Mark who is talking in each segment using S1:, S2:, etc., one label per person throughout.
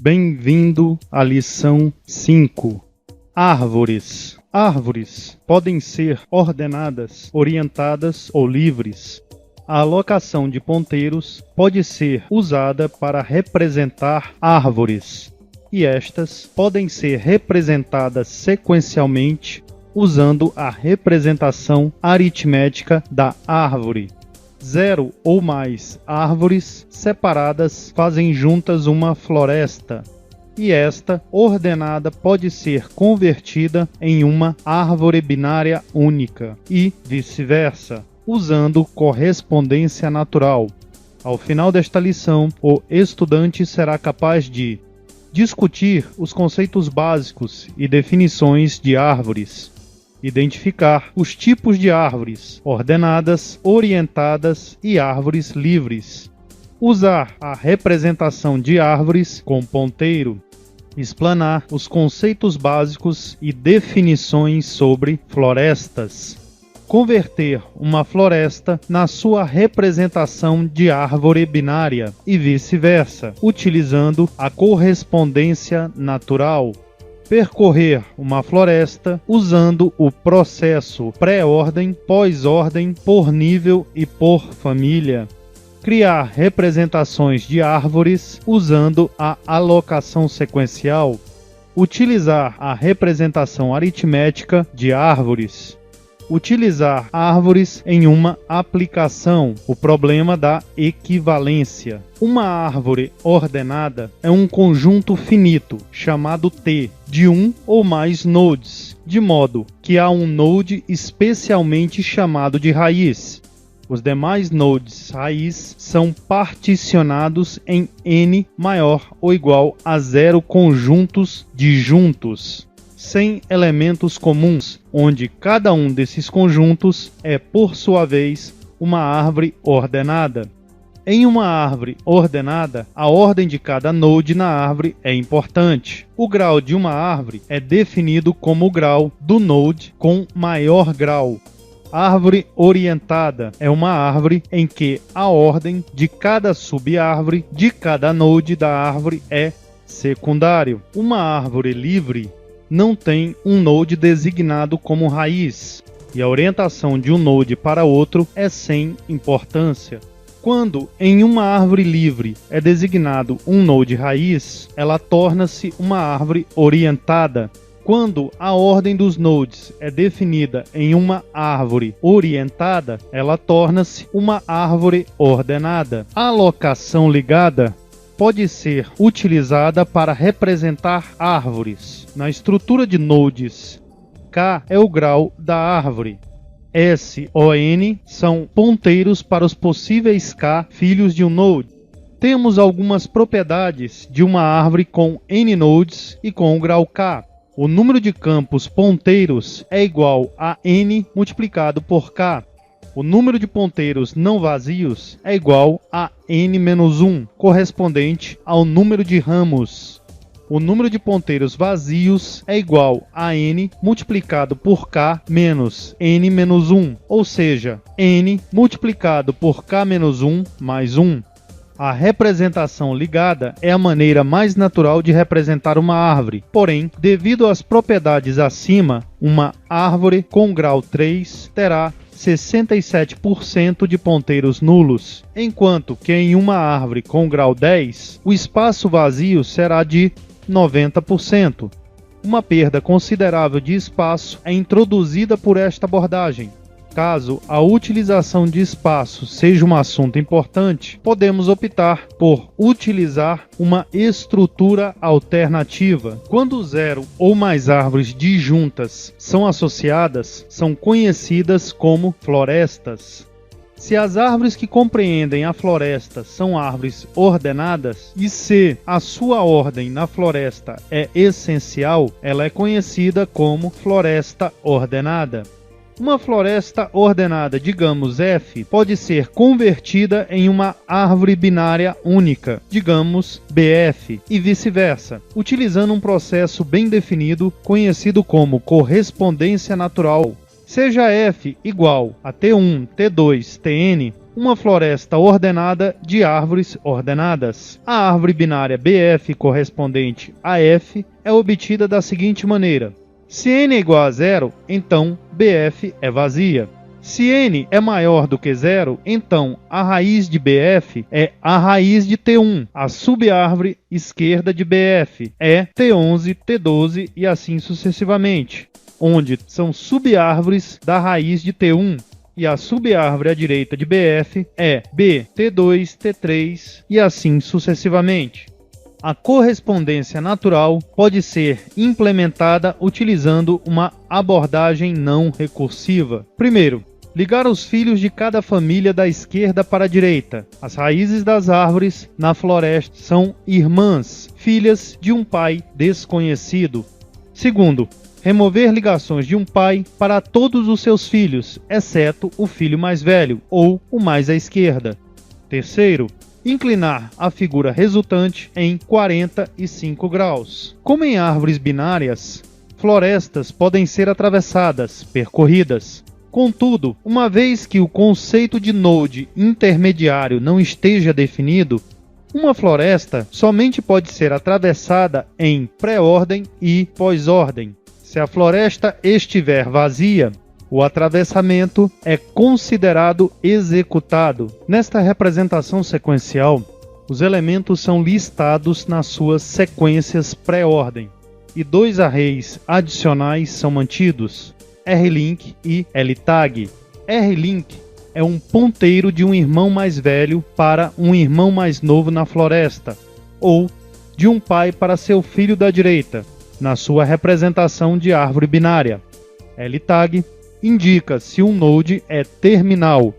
S1: Bem-vindo à lição 5. Árvores. Árvores podem ser ordenadas, orientadas ou livres. A alocação de ponteiros pode ser usada para representar árvores, e estas podem ser representadas sequencialmente usando a representação aritmética da árvore. 0 ou mais árvores separadas fazem juntas uma floresta, e esta ordenada pode ser convertida em uma árvore binária única, e vice-versa, usando correspondência natural. Ao final desta lição, o estudante será capaz de discutir os conceitos básicos e definições de árvores, identificar os tipos de árvores ordenadas, orientadas e árvores livres, usar a representação de árvores com ponteiro, explanar os conceitos básicos e definições sobre florestas, converter uma floresta na sua representação de árvore binária e vice-versa, utilizando a correspondência natural. Percorrer uma floresta usando o processo pré-ordem, pós-ordem, por nível e por família. Criar representações de árvores usando a alocação sequencial. Utilizar a representação aritmética de árvores. Utilizar árvores em uma aplicação, o problema da equivalência. Uma árvore ordenada é um conjunto finito, chamado T, de um ou mais nodes, de modo que há um node especialmente chamado de raiz. Os demais nodes raiz são particionados em n maior ou igual a 0 conjuntos de juntos, sem elementos comuns, onde cada um desses conjuntos é, por sua vez, uma árvore ordenada. Em uma árvore ordenada, a ordem de cada node na árvore é importante. O grau de uma árvore é definido como o grau do node com maior grau. Árvore orientada é uma árvore em que a ordem de cada sub-árvore de cada node da árvore é secundário. Uma árvore livre não tem um node designado como raiz, e a orientação de um node para outro é sem importância. Quando em uma árvore livre é designado um node raiz, ela torna-se uma árvore orientada. Quando a ordem dos nodes é definida em uma árvore orientada, ela torna-se uma árvore ordenada. A alocação ligada pode ser utilizada para representar árvores. Na estrutura de nodes, K é o grau da árvore. S ou N são ponteiros para os possíveis K filhos de um node. Temos algumas propriedades de uma árvore com N nodes e com o grau K. O número de campos ponteiros é igual a N multiplicado por K. O número de ponteiros não vazios é igual a n-1, correspondente ao número de ramos. O número de ponteiros vazios é igual a n multiplicado por k menos n-1, ou seja, n multiplicado por k-1 mais 1. A representação ligada é a maneira mais natural de representar uma árvore. Porém, devido às propriedades acima, uma árvore com grau 3 terá 67% de ponteiros nulos, enquanto que em uma árvore com grau 10, o espaço vazio será de 90%. Uma perda considerável de espaço é introduzida por esta abordagem. Caso a utilização de espaço seja um assunto importante, podemos optar por utilizar uma estrutura alternativa. Quando 0 ou mais árvores disjuntas são associadas, são conhecidas como florestas. Se as árvores que compreendem a floresta são árvores ordenadas, e se a sua ordem na floresta é essencial, ela é conhecida como floresta ordenada. Uma floresta ordenada, digamos F, pode ser convertida em uma árvore binária única, digamos BF, e vice-versa, utilizando um processo bem definido conhecido como correspondência natural. Seja F igual a T1, T2, Tn, uma floresta ordenada de árvores ordenadas. A árvore binária BF correspondente a F é obtida da seguinte maneira: se n é igual a zero, então BF é vazia. Se n é maior do que zero, então a raiz de BF é a raiz de T1. A subárvore esquerda de BF é T11, T12 e assim sucessivamente, onde são subárvores da raiz de T1. E a subárvore à direita de BF é B, T2, T3 e assim sucessivamente. A correspondência natural pode ser implementada utilizando uma abordagem não recursiva. Primeiro, ligar os filhos de cada família da esquerda para a direita. As raízes das árvores na floresta são irmãs, filhas de um pai desconhecido. Segundo, remover ligações de um pai para todos os seus filhos, exceto o filho mais velho ou o mais à esquerda. Terceiro, inclinar a figura resultante em 45 graus. Como em árvores binárias, florestas podem ser atravessadas, percorridas. Contudo, uma vez que o conceito de node intermediário não esteja definido, uma floresta somente pode ser atravessada em pré-ordem e pós-ordem. Se a floresta estiver vazia, o atravessamento é considerado executado. Nesta representação sequencial, os elementos são listados nas suas sequências pré-ordem e dois arrays adicionais são mantidos: R-link e L-tag. R-link é um ponteiro de um irmão mais velho para um irmão mais novo na floresta, ou de um pai para seu filho da direita, na sua representação de árvore binária. L-tag indica se um node é terminal.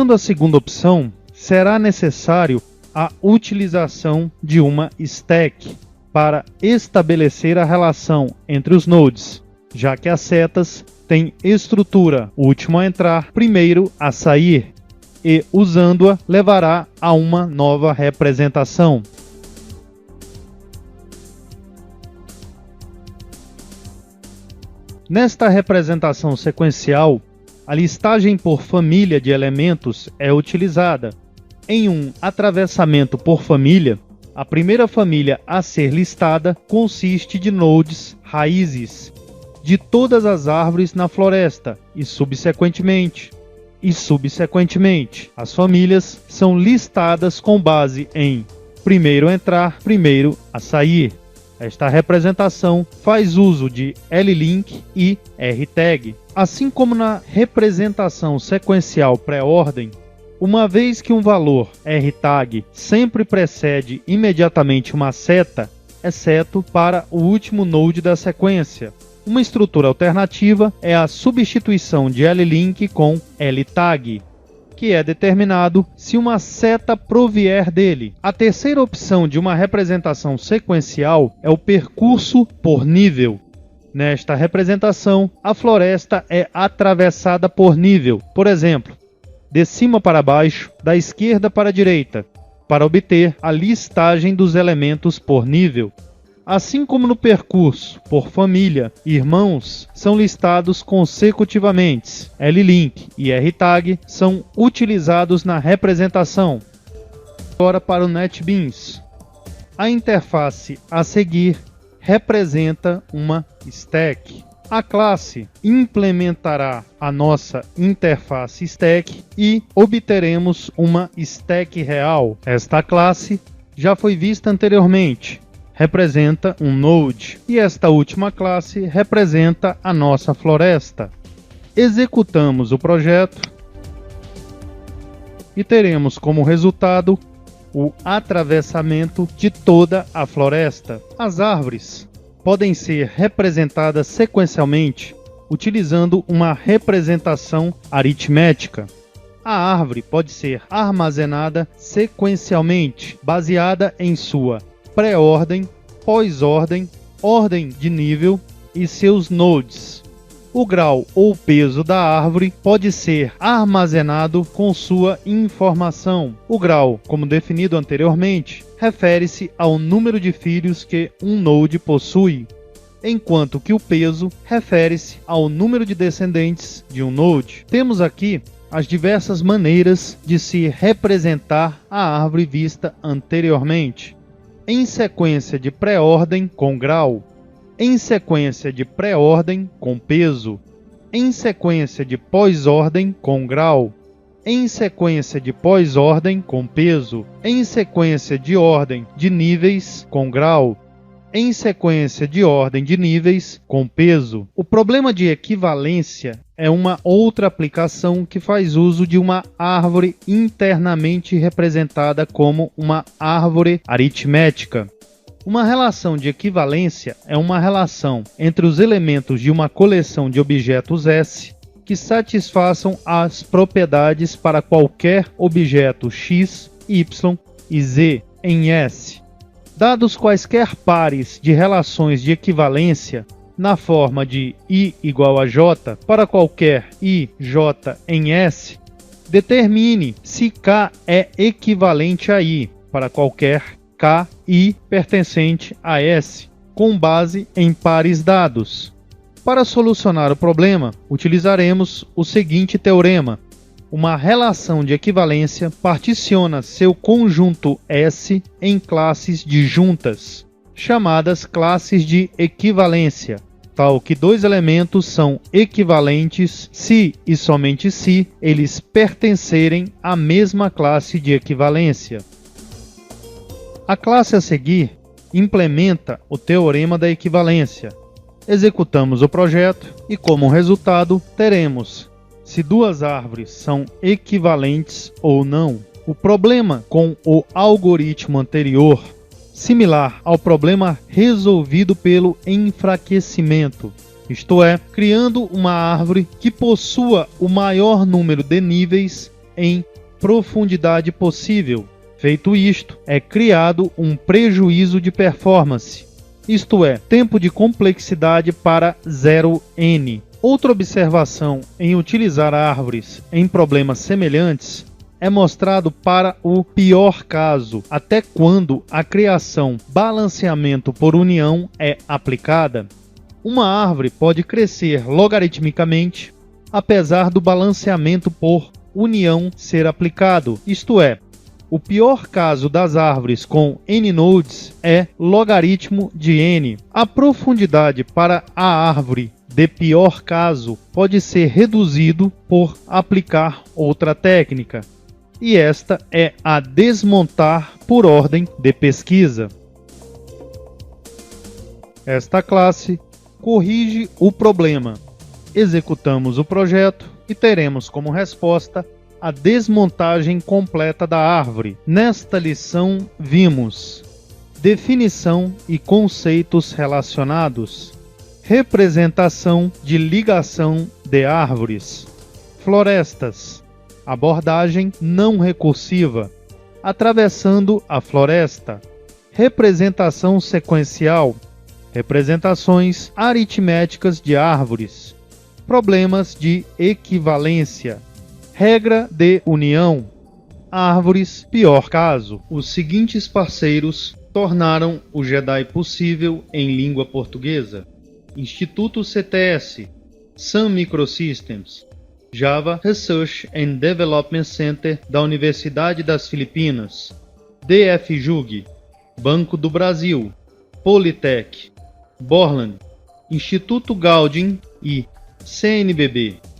S1: A segunda opção, será necessário a utilização de uma stack para estabelecer a relação entre os nodes, já que as setas têm estrutura último a entrar, primeiro a sair, e usando-a levará a uma nova representação. Nesta representação sequencial, a listagem por família de elementos é utilizada. Em um atravessamento por família, a primeira família a ser listada consiste de nodes, raízes, de todas as árvores na floresta, e subsequentemente, as famílias são listadas com base em primeiro a entrar, primeiro a sair. Esta representação faz uso de L-link e R-tag. Assim como na representação sequencial pré-ordem, uma vez que um valor R-tag sempre precede imediatamente uma seta, exceto para o último node da sequência. Uma estrutura alternativa é a substituição de L-link com L-tag, que é determinado se uma seta provier dele. A terceira opção de uma representação sequencial é o percurso por nível. Nesta representação, a floresta é atravessada por nível, por exemplo, de cima para baixo, da esquerda para a direita, para obter a listagem dos elementos por nível. Assim como no percurso por família, irmãos são listados consecutivamente. L-link e R-tag são utilizados na representação. Agora para o NetBeans. A interface a seguir representa uma stack. A classe implementará a nossa interface stack e obteremos uma stack real. Esta classe já foi vista anteriormente. Representa um node e esta última classe representa a nossa floresta. Executamos o projeto e teremos como resultado o atravessamento de toda a floresta. As árvores podem ser representadas sequencialmente utilizando uma representação aritmética. A árvore pode ser armazenada sequencialmente, baseada em sua pré-ordem, pós-ordem, ordem de nível e seus nodes. O grau ou peso da árvore pode ser armazenado com sua informação. O grau, como definido anteriormente, refere-se ao número de filhos que um node possui, enquanto que o peso refere-se ao número de descendentes de um node. Temos aqui as diversas maneiras de se representar a árvore vista anteriormente: em sequência de pré-ordem com grau, em sequência de pré-ordem com peso, em sequência de pós-ordem com grau, em sequência de pós-ordem com peso, em sequência de ordem de níveis com grau, em sequência de ordem de níveis com peso. O problema de equivalência é uma outra aplicação que faz uso de uma árvore internamente representada como uma árvore aritmética. Uma relação de equivalência é uma relação entre os elementos de uma coleção de objetos S que satisfaçam as propriedades para qualquer objeto x, y e z em S. Dados quaisquer pares de relações de equivalência na forma de I igual a J para qualquer I, J em S, determine se K é equivalente a I para qualquer K, I pertencente a S, com base em pares dados. Para solucionar o problema, utilizaremos o seguinte teorema. Uma relação de equivalência particiona seu conjunto S em classes disjuntas, chamadas classes de equivalência, tal que dois elementos são equivalentes se e somente se eles pertencerem à mesma classe de equivalência. A classe a seguir implementa o teorema da equivalência. Executamos o projeto e, como resultado, teremos se duas árvores são equivalentes ou não. O problema com o algoritmo anterior, similar ao problema resolvido pelo enfraquecimento, isto é, criando uma árvore que possua o maior número de níveis em profundidade possível. Feito isto, é criado um prejuízo de performance, isto é, tempo de complexidade para 0n. Outra observação em utilizar árvores em problemas semelhantes é mostrado para o pior caso, até quando a criação balanceamento por união é aplicada. Uma árvore pode crescer logaritmicamente, apesar do balanceamento por união ser aplicado, isto é, o pior caso das árvores com n nodes é logaritmo de n. A profundidade para a árvore de pior caso pode ser reduzido por aplicar outra técnica, e esta é a desmontar por ordem de pesquisa. Esta classe corrige o problema. Executamos o projeto e teremos como resposta a desmontagem completa da árvore. Nesta lição vimos definição e conceitos relacionados, representação de ligação de árvores, florestas, abordagem não recursiva, atravessando a floresta, representação sequencial, representações aritméticas de árvores, problemas de equivalência, regra de união, árvores pior caso. Os seguintes parceiros tornaram o Jedi possível em língua portuguesa: Instituto CTS, Sun Microsystems, Java Research and Development Center da Universidade das Filipinas, DFJUG, Banco do Brasil, Politec, Borland, Instituto Gaudium e CNBB.